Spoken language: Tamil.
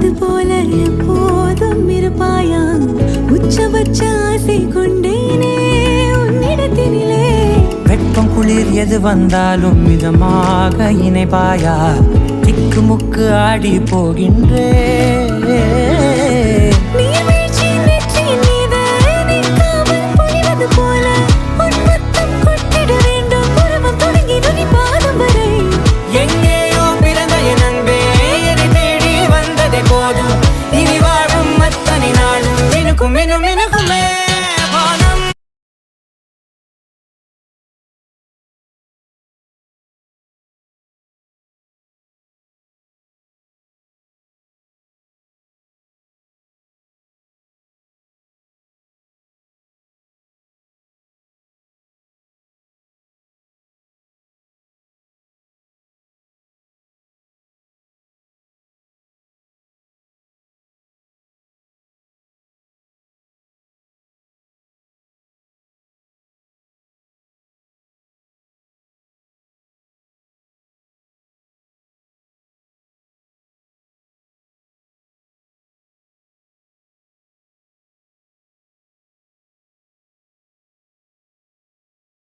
இருப்பது போல எப்போதும் இருப்பாயா உச்சபட்ச ஆசை கொண்டேனே உன்னிடத்தினிலே வெப்பம் குளிர் எது வந்தாலும் மிதமாக இணைப்பாயா திக்கு முக்கு ஆடி போகின்றே